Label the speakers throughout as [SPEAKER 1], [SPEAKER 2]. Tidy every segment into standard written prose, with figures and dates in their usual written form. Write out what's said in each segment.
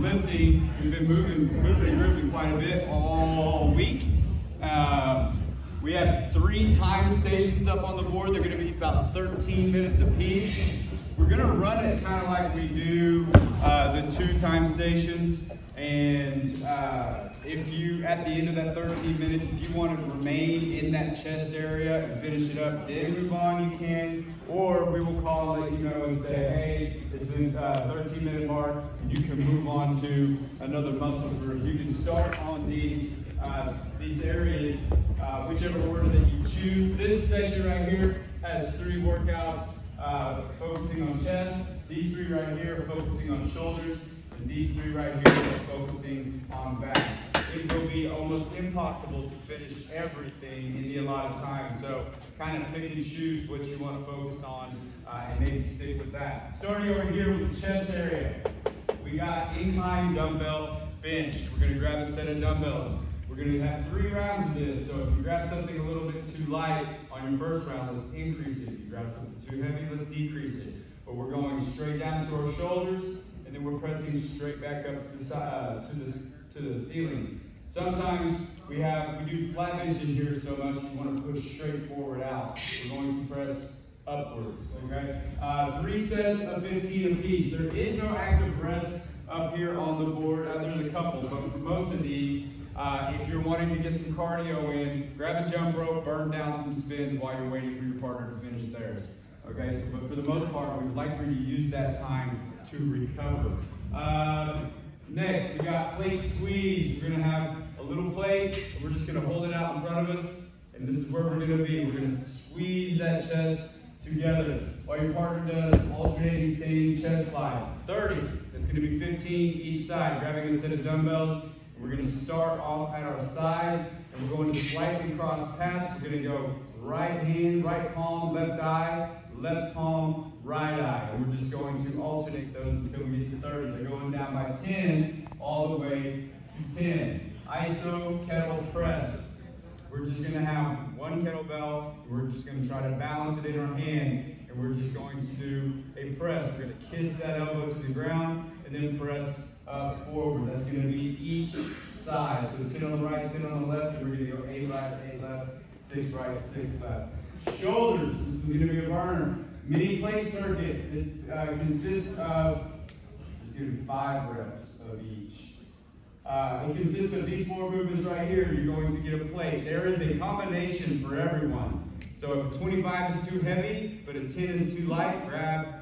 [SPEAKER 1] lifting. We've been moving and grooving quite a bit all week. We have 3 time stations up on the board. They're going to be about 13 minutes apiece. We're going to run it kind of like we do the 2 time stations. And if you, at the end of that 13 minutes, if you want to remain in that chest area and finish it up, then move on, you can. Or we will call it, and say, hey, it's been 13-minute mark, and you can move on to another muscle group. You can start on these areas, whichever order that you choose. This section right here has 3 workouts focusing on chest. These 3 right here are focusing on shoulders. And these 3 right here are focusing on back. It will be almost impossible to finish everything in the allotted time. So kind of pick and choose what you want to focus on and maybe stick with that. Starting over here with the chest area. We got incline dumbbell bench. We're going to grab a set of dumbbells. We're going to have 3 rounds of this. So if you grab something a little bit too light on your first round, let's increase it. If you grab something too heavy, let's decrease it. But we're going straight down to our shoulders. And then we're pressing straight back up to the side, to the ceiling. Sometimes we do flat bench in here so much you want to push straight forward out. We're going to press upwards. Okay. 3 sets of 15 apiece. There is no active rest up here on the board. There's a couple, but for most of these, if you're wanting to get some cardio in, grab a jump rope, burn down some spins while you're waiting for your partner to finish theirs. Okay. So, but for the most part, we'd like for you to use that time to recover. Next, we got plate squeeze. We're going to have a little plate, and we're just going to hold it out in front of us, and this is where we're going to be. We're going to squeeze that chest together while your partner does alternating standing chest flies. 30. That's going to be 15 each side. Grabbing a set of dumbbells. We're going to start off at our sides, and we're going to slightly cross paths. We're going to go right hand, right palm, left eye, left palm, right eye. And we're just going to alternate those until we get to 30. They're going down by 10 all the way to 10. ISO kettle press. We're just going to have 1 kettlebell. We're just going to try to balance it in our hands. And we're just going to do a press. We're going to kiss that elbow to the ground and then press up forward. That's going to be each side. So 10 on the right, 10 on the left. And we're going to go 8 right, 8 left, 6 right, 6 left. Shoulders. This is going to be a burner. Mini plate circuit. It consists of, just give me 5 reps of each. It consists of these 4 movements right here. You're going to get a plate. There is a combination for everyone. So if a 25 is too heavy, but a 10 is too light, grab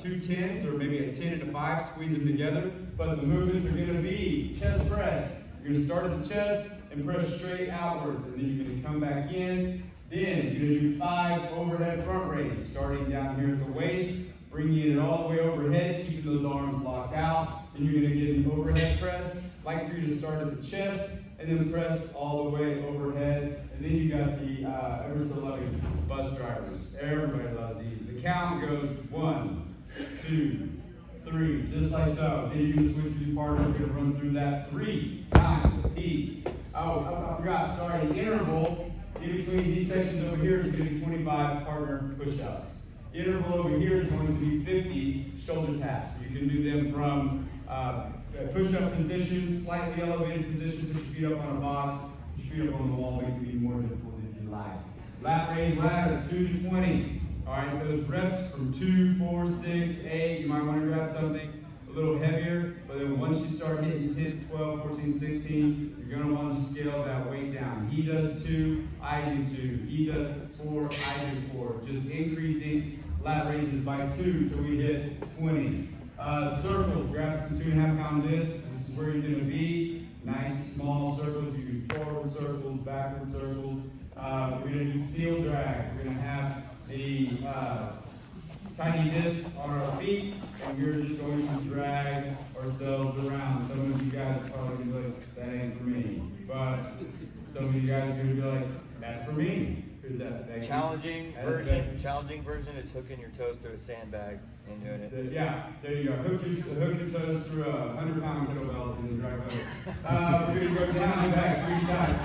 [SPEAKER 1] 2 10s or maybe a 10 and a 5, squeeze them together. But the movements are going to be chest press. You're going to start at the chest and press straight outwards. And then you're going to come back in. Then you're going to do 5 overhead front raise, starting down here at the waist, bringing it all the way overhead, keeping those arms locked out. Then you're going to get an overhead press. Like for you to start at the chest, and then press all the way overhead. And then you got the ever so loving bus drivers. Everybody loves these. The count goes 1, 2, 3, just like so. Then you're going to switch to your partner. We're going to run through that 3 times a piece. Oh, I forgot. Sorry. The interval in between these sections over here is going to be 25 partner push-ups. Interval over here is going to be 50 shoulder taps. You can do them from push-up position, slightly elevated position, put your feet up on a box, put your feet up on the wall, but you can be more difficult if you like. Lat raise ladder, 2 to 20. All right, those reps from 2, 4, 6, 8, you might want to grab something a little heavier, but then once you start hitting 10, 12, 14, 16, you're going to want to scale that weight down. He does 2, I do 2. He does 4, I do 4. Just increasing lat raises by 2 till we hit 20. Circles, grab some 2.5 pound discs. This is where you're going to be. Nice small circles. You do forward circles, backward circles. We're going to do seal drag. We're going to have the tiny discs on our feet, and we're just going to drag ourselves around. Some of you guys are probably going to be like, that ain't for me. But some of you guys are going to be like, that's for me. Who's that?
[SPEAKER 2] Challenging version is hooking your toes through a sandbag and doing it.
[SPEAKER 1] Yeah, there you go. Hook your toes through 100-pound kettlebells and drive over. We're going to go down and back 3 times.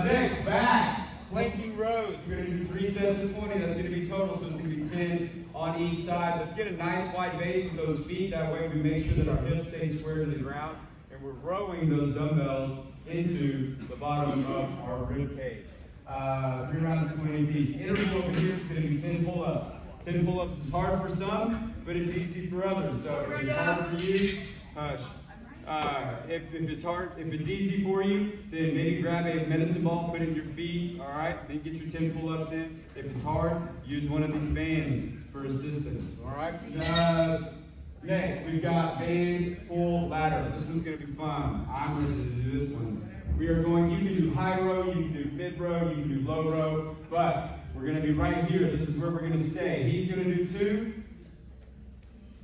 [SPEAKER 1] Next, back. Planking rows. We're going to do 3 sets of 20. That's going to be total, so it's going to be 10 on each side. Let's get a nice wide base with those feet. That way we make sure that our hips stay square to the ground. And we're rowing those dumbbells into the bottom of our rib cage. 3 rounds of 20 apiece. Interval over here is going to be 10 pull-ups. 10 pull-ups is hard for some, but it's easy for others. So if it's hard for you, hush. If it's easy for you, then maybe grab a medicine ball, put it in your feet, all right? Then get your 10 pull-ups in. If it's hard, use one of these bands for assistance, all right? Next, we've got band pull ladder. This one's going to be fun. I'm ready to do this one. We are going, you can do high row, you can do mid row, you can do low row, but we're going to be right here. This is where we're going to stay. He's going to do 2,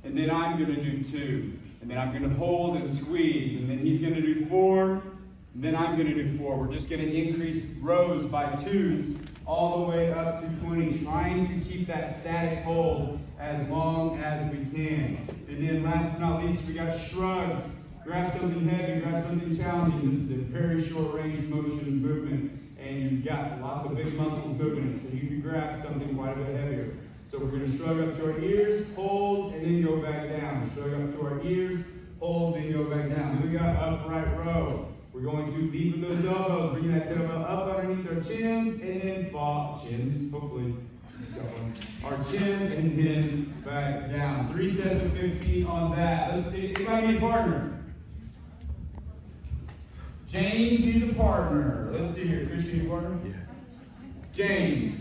[SPEAKER 1] and then I'm going to do 2. And then I'm going to hold and squeeze, and then he's going to do 4, and then I'm going to do 4. We're just going to increase rows by 2s all the way up to 20, trying to keep that static hold as long as we can. And then last but not least, we got shrugs. Grab something heavy, grab something challenging. This is a very short range motion movement, and you've got lots of big muscles moving it, so you can grab something quite a bit heavier. So we're going to shrug up to our ears, hold, and then go back down. Shrug up to our ears, hold, then go back down. Then we got upright row. We're going to lead with those elbows, bringing that kettlebell up underneath our chins, and then fall, chins, hopefully, our chin, and then back down. 3 sets of 15 on that. Let's see, anybody need a partner? James needs a partner. Let's see here, Christian, need a partner? Yeah. James.